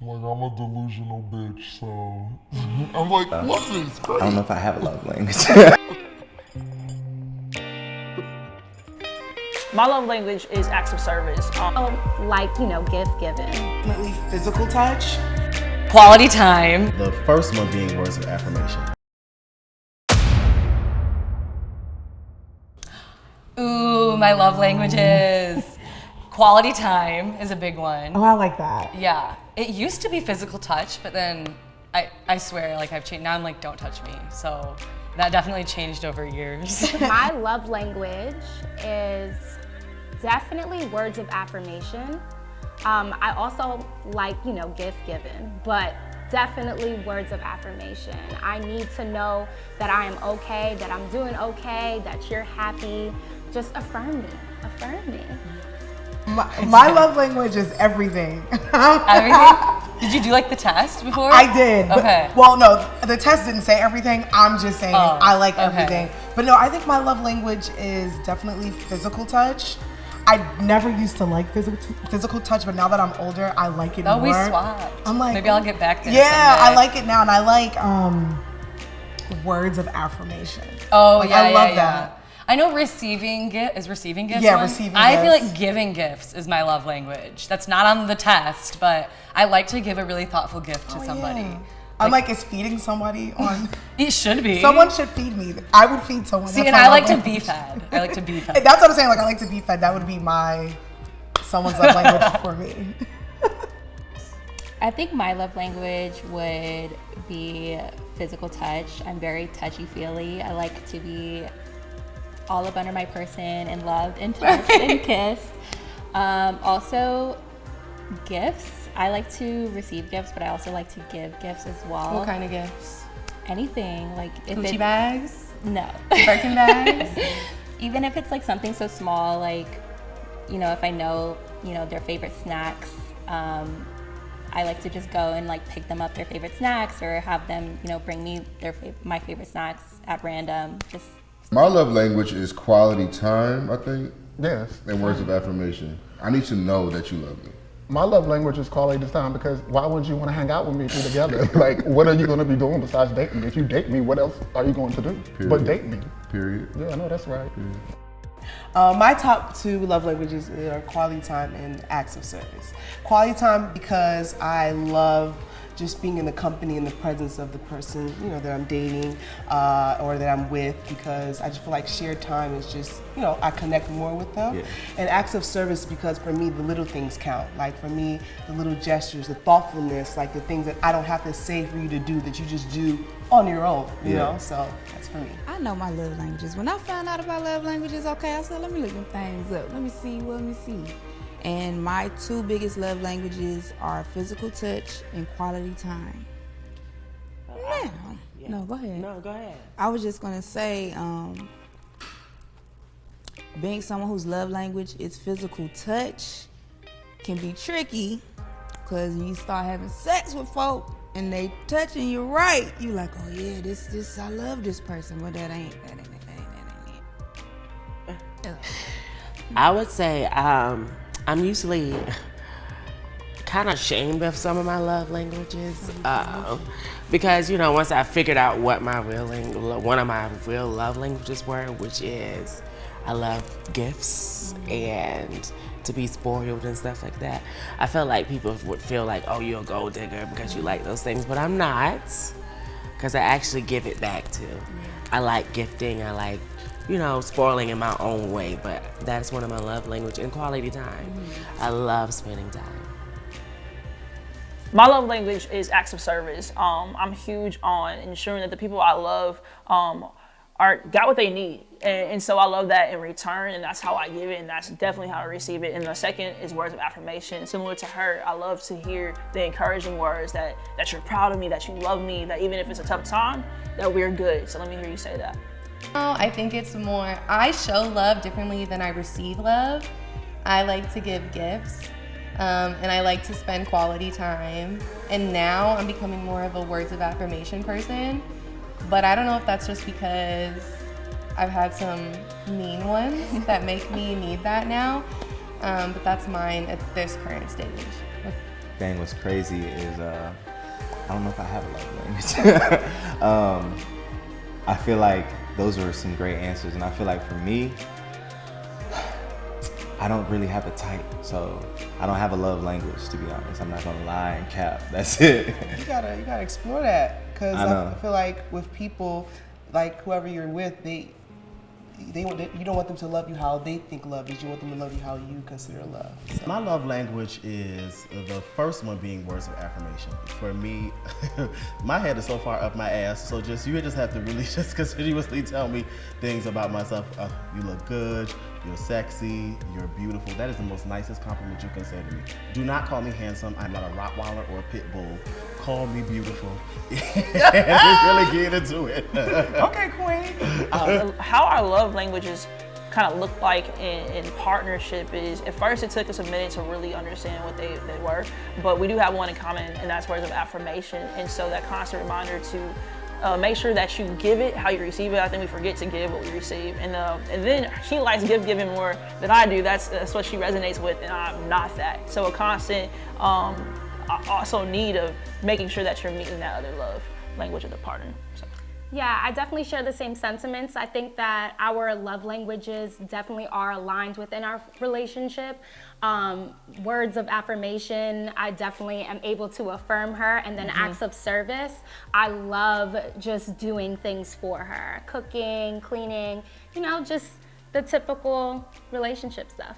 Like, I'm a delusional bitch, so I'm like, love is great. I don't know if I have a love language. My love language is acts of service. Gift giving. Definitely physical touch. Quality time. The first one being words of affirmation. Ooh, my love languages. Quality time is a big one. Oh, I like that. Yeah. It used to be physical touch, but then I swear, like I've changed. Now I'm like, don't touch me. So that definitely changed over years. My love language is definitely words of affirmation. I also like, gift giving, but definitely words of affirmation. I need to know that I am okay, that I'm doing okay, that you're happy. Just affirm me, affirm me. My love language is everything. Everything? Did you do like the test before? I did. Okay. Well, no, the test didn't say everything. I'm just saying I like okay. everything. But no, I think my love language is definitely physical touch. I never used to like physical touch, but now that I'm older, I like it more. Oh, we swapped. I'm like, maybe I'll get back there. Yeah, someday. I like it now, and I like words of affirmation. Oh, yeah, I love that. I know receiving gifts. Receiving gifts Yeah, one? receiving I feel gifts. like giving gifts is my love language. That's not on the test, but I like to give a really thoughtful gift to somebody. Yeah. I'm like, is feeding somebody on? It should be. Someone should feed me. I would feed someone. See, That's and my I love like to language. be fed. I like to be fed. That's what I'm saying. Like, I like to be fed. That would be someone's love language for me. I think my love language would be physical touch. I'm very touchy-feely. I like to be all up under my person and loved and touched and kissed. Also, gifts. I like to receive gifts, but I also like to give gifts as well. What kind of gifts? Anything. Like if Gucci it's, bags? No. Birkin bags? Even if it's like something so small, like, if I know, their favorite snacks, I like to just go and like pick them up their favorite snacks or have them, bring me my favorite snacks at random. Just My love language is quality time, I think, Yes. and words of affirmation. I need to know that you love me. My love language is quality time because why would you want to hang out with me if we're together? Like, what are you going to be doing besides dating me? If you date me, what else are you going to do? Period. But date me. Period. Yeah, I know that's right. My top two love languages are quality time and acts of service. Quality time because I love just being in the company and the presence of the person, that I'm dating or that I'm with, because I just feel like shared time is just, I connect more with them. Yeah. And acts of service because for me, the little things count. Like for me, the little gestures, the thoughtfulness, like the things that I don't have to say for you to do, that you just do on your own, you know? So that's for me. I know my love languages. When I found out about love languages, okay, I said, let me look them things up. Let me see. And my two biggest love languages are physical touch and quality time. No, go ahead. No, go ahead. I was just gonna say, being someone whose love language is physical touch can be tricky, because when you start having sex with folk and they touching you right, you like, oh yeah, this I love this person, but that ain't it. I would say I'm usually kind of ashamed of some of my love languages because once I figured out what one of my real love languages were, which is I love gifts and to be spoiled and stuff like that. I felt like people would feel like, oh, you're a gold digger because you like those things, but I'm not, because I actually give it back too. I like gifting. I like spoiling in my own way, but that's one of my love language, and quality time. I love spending time. My love language is acts of service. I'm huge on ensuring that the people I love got what they need. And so I love that in return, and that's how I give it, and that's definitely how I receive it. And the second is words of affirmation. Similar to her, I love to hear the encouraging words that you're proud of me, that you love me, that even if it's a tough time, that we're good. So let me hear you say that. I think it's more, I show love differently than I receive love. I like to give gifts, and I like to spend quality time. And now I'm becoming more of a words of affirmation person. But I don't know if that's just because I've had some mean ones that make me need that now. But that's mine at this current stage. thing was crazy is I don't know if I have a love language. I feel like those were some great answers, and I feel like for me, I don't really have a type, so I don't have a love language, to be honest. I'm not gonna lie and cap. That's it. You gotta explore that, because I feel like with people, like whoever you're with, you don't want them to love you how they think love is. You want them to love you how you consider love. So. My love language is the first one being words of affirmation. For me, my head is so far up my ass, so you just have to really just continuously tell me things about myself. You look good, you're sexy, you're beautiful. That is the most nicest compliment you can say to me. Do not call me handsome. I'm not a Rottweiler or a pit bull. Call me beautiful. Really get into it. Okay, queen. How our love languages kind of look like in partnership is, at first it took us a minute to really understand what they were, but we do have one in common, and that's words of affirmation. And so that constant reminder to make sure that you give it how you receive it. I think we forget to give what we receive, and then she likes giving more than I do. That's what she resonates with, and I'm not that. So a constant also need of making sure that you're meeting that other love language of the partner. So. Yeah, I definitely share the same sentiments. I think that our love languages definitely are aligned within our relationship. Words of affirmation, I definitely am able to affirm her. And then acts of service, I love just doing things for her. Cooking, cleaning, just the typical relationship stuff.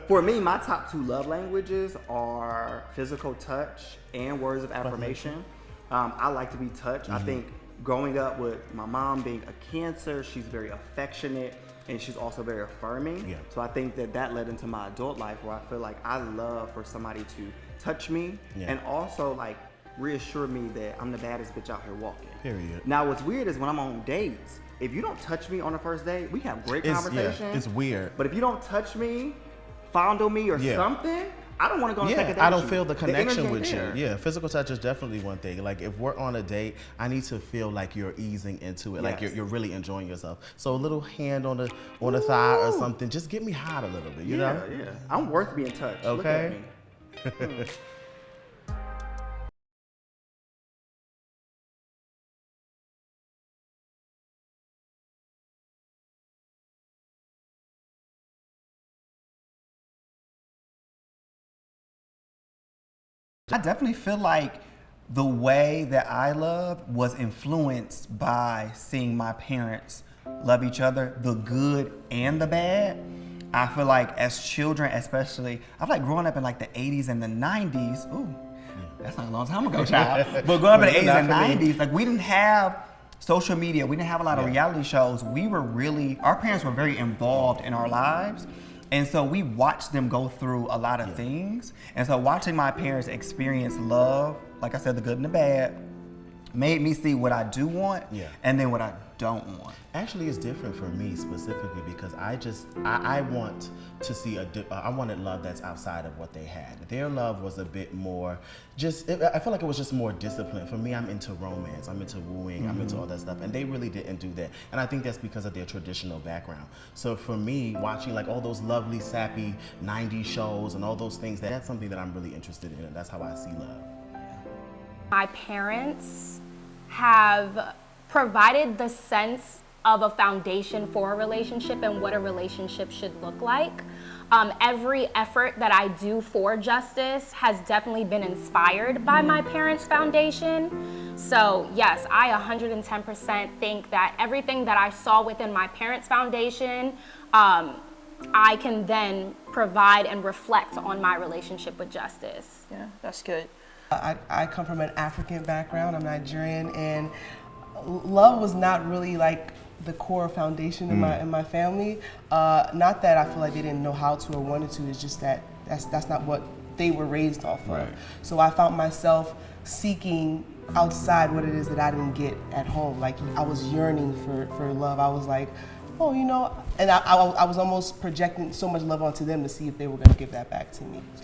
For me, my top 2 love languages are physical touch and words of affirmation. I like to be touched. I think growing up with my mom being a Cancer, she's very affectionate and she's also very affirming. Yeah. So I think that led into my adult life, where I feel like I love for somebody to touch me and also like reassure me that I'm the baddest bitch out here walking. Period. Now what's weird is when I'm on dates, if you don't touch me on the first date, we have great conversation. Yeah, it's weird. But if you don't touch me, fondle me or something, I don't want to go on a second date. I don't feel the connection with you. There. Yeah, physical touch is definitely one thing. Like if we're on a date, I need to feel like you're easing into it, like you're really enjoying yourself. So a little hand on the thigh or something, just get me hot a little bit, you know? Yeah. I'm worth being touched. Okay. Look at me. I definitely feel like the way that I love was influenced by seeing my parents love each other, the good and the bad. I feel like as children, especially, I feel like growing up in like the 80s and the 90s, ooh, that's not a long time ago, child. But growing up in the 80s and 90s, like we didn't have social media, we didn't have a lot of reality shows. Our parents were very involved in our lives. And so we watched them go through a lot of things. And so watching my parents experience love, like I said, the good and the bad, made me see what I do want and then what I don't want. Actually, it's different for me specifically because I want to see I wanted love that's outside of what they had. Their love was a bit more I feel like it was just more disciplined. For me, I'm into romance, I'm into wooing, I'm into all that stuff, and they really didn't do that. And I think that's because of their traditional background. So for me, watching like all those lovely, sappy 90s shows and all those things, that's something that I'm really interested in, and that's how I see love. My parents have provided the sense of a foundation for a relationship and what a relationship should look like. Every effort that I do for justice has definitely been inspired by my parents' foundation. So yes, I 110% think that everything that I saw within my parents' foundation, I can then provide and reflect on my relationship with justice. Yeah, that's good. I come from an African background, I'm Nigerian, and love was not really like the core foundation in my family. Not that I feel like they didn't know how to or wanted to, it's just that that's not what they were raised off of. So I found myself seeking outside what it is that I didn't get at home. Like I was yearning for love. I was like, oh, and I was almost projecting so much love onto them to see if they were gonna give that back to me. So.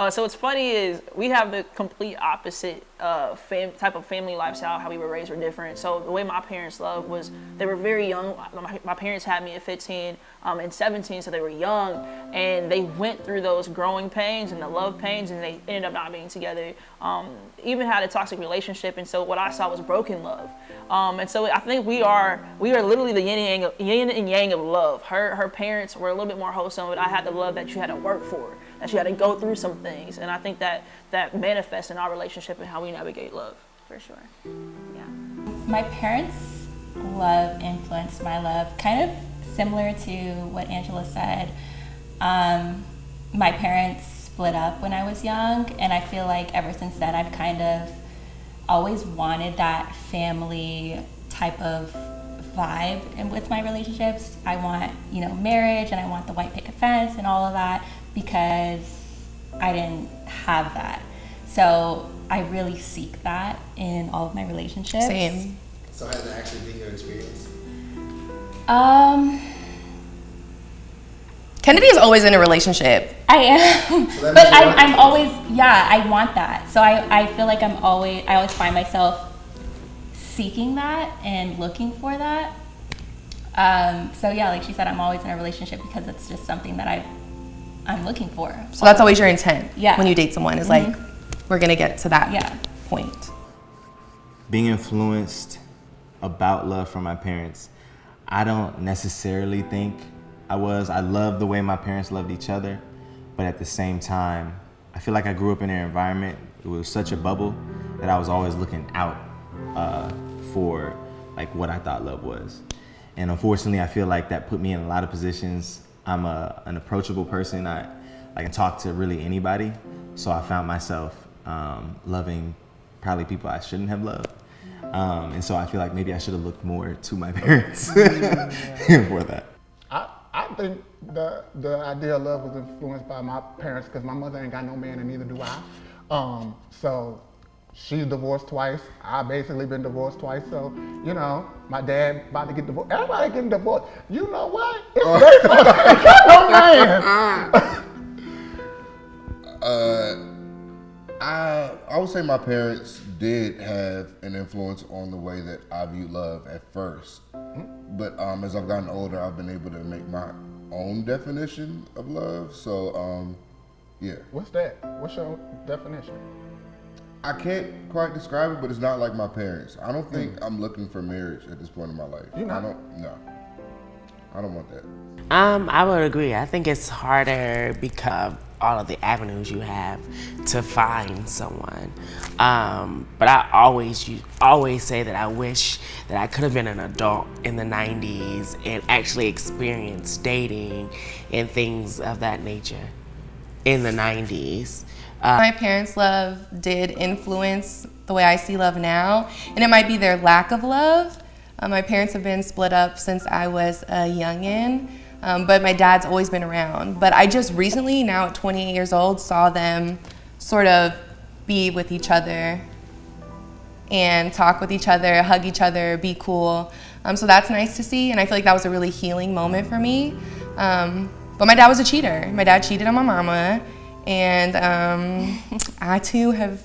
So what's funny is we have the complete opposite type of family lifestyle. How we were raised were different. So the way my parents loved was they were very young. My parents had me at 15 and 17, so they were young, and they went through those growing pains and the love pains, and they ended up not being together. Even had a toxic relationship, and so what I saw was broken love. And so I think we are literally the yin and yang of love. Her parents were a little bit more wholesome, but I had the love that you had to work for, that you had to go through some things, and I think that manifests in our relationship and how we navigate love, for sure. Yeah. My parents' love influenced my love, kind of similar to what Angela said. My parents split up when I was young, and I feel like ever since then I've kind of always wanted that family type of vibe and with my relationships. I want, marriage, and I want the white picket fence and all of that, because I didn't have that. So I really seek that in all of my relationships. Same. So has it actually been your experience? Kennedy is always in a relationship. I am, So but I'm always, I want that. So I feel like I always find myself seeking that and looking for that. So yeah, like she said, I'm always in a relationship because it's just something that I'm looking for. So that's always your intent. Yeah. When you date someone, is like, we're gonna get to that point. Being influenced about love from my parents, I don't necessarily think I was. I love the way my parents loved each other, but at the same time, I feel like I grew up in their environment. It was such a bubble that I was always looking out for like what I thought love was. And unfortunately, I feel like that put me in a lot of positions. I'm an approachable person. I can talk to really anybody. So I found myself loving probably people I shouldn't have loved. And so I feel like maybe I should have looked more to my parents for that. I think the idea of love was influenced by my parents because my mother ain't got no man and neither do I. So she's divorced twice. I've basically been divorced twice. So, my dad about to get divorced. Everybody getting divorced. You know what? It's their fault. I ain't got no man. I would say my parents did have an influence on the way that I viewed love at first. But as I've gotten older, I've been able to make my own definition of love. So, yeah. What's that? What's your definition? I can't quite describe it, but it's not like my parents. I don't think I'm looking for marriage at this point in my life. You're not? I don't want that. I would agree. I think it's harder because of all of the avenues you have to find someone. But I always say that I wish that I could have been an adult in the 90s and actually experienced dating and things of that nature in the 90s. My parents' love did influence the way I see love now, and it might be their lack of love. My parents have been split up since I was a youngin', but my dad's always been around. But I just recently, now at 28 years old, saw them sort of be with each other and talk with each other, hug each other, be cool. So that's nice to see, and I feel like that was a really healing moment for me. But my dad was a cheater. My dad cheated on my mama, and I too have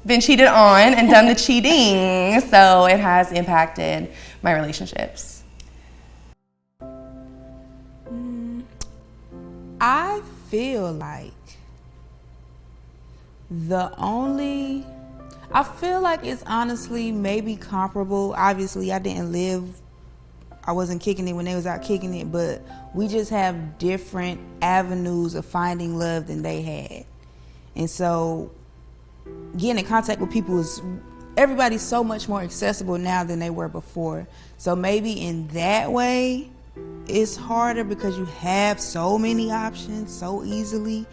been cheated on and done the cheating, so it has impacted my relationships. I feel like it's honestly maybe comparable. Obviously, I wasn't kicking it when they was out kicking it, but we just have different avenues of finding love than they had. And so getting in contact with people everybody's so much more accessible now than they were before. So maybe in that way, it's harder because you have so many options so easily.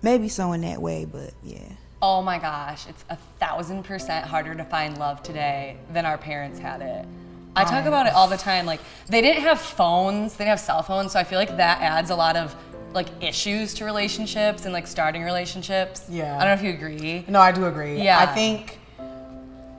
Maybe so in that way, but yeah. Oh my gosh, it's 1,000% harder to find love today than our parents had it. I talk about it all the time. Like, they didn't have phones, they didn't have cell phones, so I feel like that adds a lot of issues to relationships and starting relationships. Yeah. I don't know if you agree. No, I do agree. Yeah. I think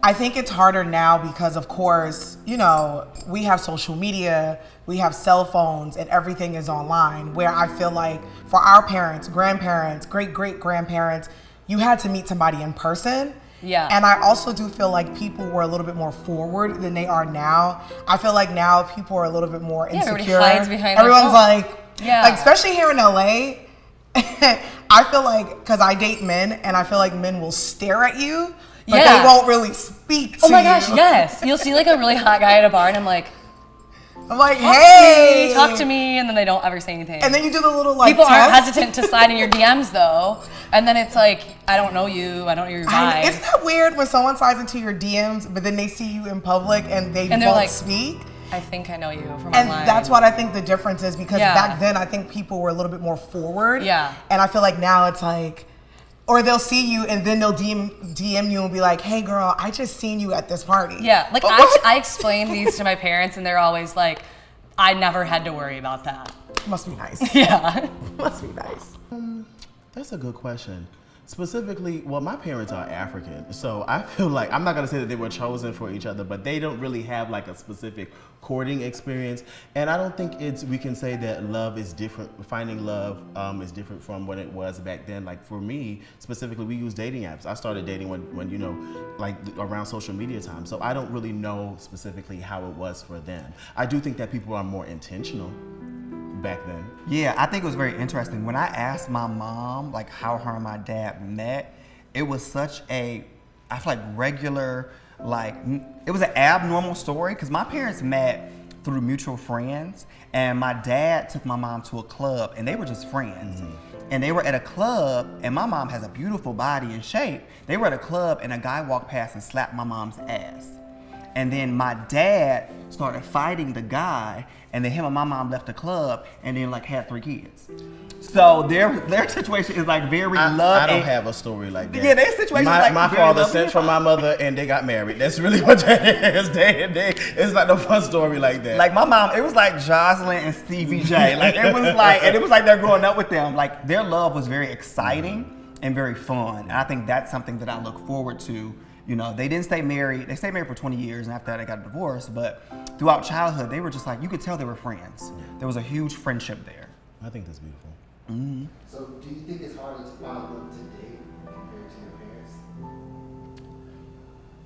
I think it's harder now because, of course, you know, we have social media, we have cell phones, and everything is online. Where I feel like for our parents, grandparents, great-great-grandparents, you had to meet somebody in person. Yeah. And I also do feel like people were a little bit more forward than they are now. I feel like now people are a little bit more insecure. Everybody hides behind Everyone's their phone. like, especially here in LA, I feel like, because I date men, and I feel like men will stare at you, but they won't really speak to you. Oh my gosh, yes. You'll see like a really hot guy at a bar, and I'm like, hey, talk to me, and then they don't ever say anything. And then you do the little like people aren't test. hesitant to slide in your DMs though, and then it's like, I don't know you, I don't know your vibe. Isn't that weird when someone slides into your DMs, but then they see you in public and they they're won't like, speak? I think I know you from And online. that's what I think the difference is, because back then I think people were a little bit more forward. Yeah. And I feel like now it's like, or they'll see you and then they'll DM you and be like, hey girl, I just seen you at this party. Yeah, like I explain these to my parents, and they're always like, I never had to worry about that. Must be nice. Yeah. Must be nice. That's a good question. Specifically, well, my parents are African, so I feel like, I'm not gonna say that they were chosen for each other, but they don't really have like a specific courting experience. And I don't think we can say that love is different, finding love is different from what it was back then. Like for me, specifically, we use dating apps. I started dating when you know, like around social media time. So I don't really know specifically how it was for them. I do think that people are more intentional back then. Yeah, I think it was very interesting. When I asked my mom like how her and my dad met, it was such a, I feel like regular, like it was an abnormal story, because my parents met through mutual friends, and my dad took my mom to a club, and they were just friends. And they were at a club, and my mom has a beautiful body and shape. They were at a club, and a guy walked past and slapped my mom's ass. And then my dad started fighting the guy, and then him and my mom left the club, and then like had 3 kids. So their situation is like very love. I don't have a story like that. Yeah, their situation is like my very father love sent for my mother, and they got married. That's really what that is. It's not no fun story like that. Like my mom, it was like Jocelyn and Stevie J. Like it was like, and it was like they're growing up with them. Like their love was very exciting and very fun. And I think that's something that I look forward to. You know, they didn't stay married. They stayed married for 20 years, and after that, they got divorced. But throughout childhood, they were just like, you could tell they were friends. There was a huge friendship there. I think that's beautiful. Mm-hmm. So, do you think it's harder to find love today compared to your parents?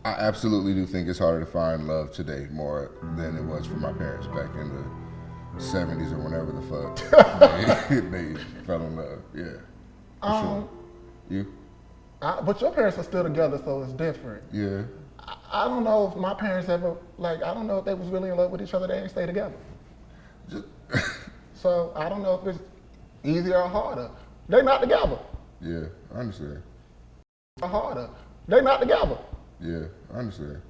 I absolutely do think it's harder to find love today more than it was for my parents back in the 70s or whenever the fuck they fell in love. Yeah, for sure. You? But your parents are still together, so it's different. Yeah. I don't know if my parents ever, like, I don't know if they was really in love with each other. They didn't stay together. So I don't know if it's easier or harder. They're not together. Yeah, I understand. Or harder. They're not together. Yeah, I understand.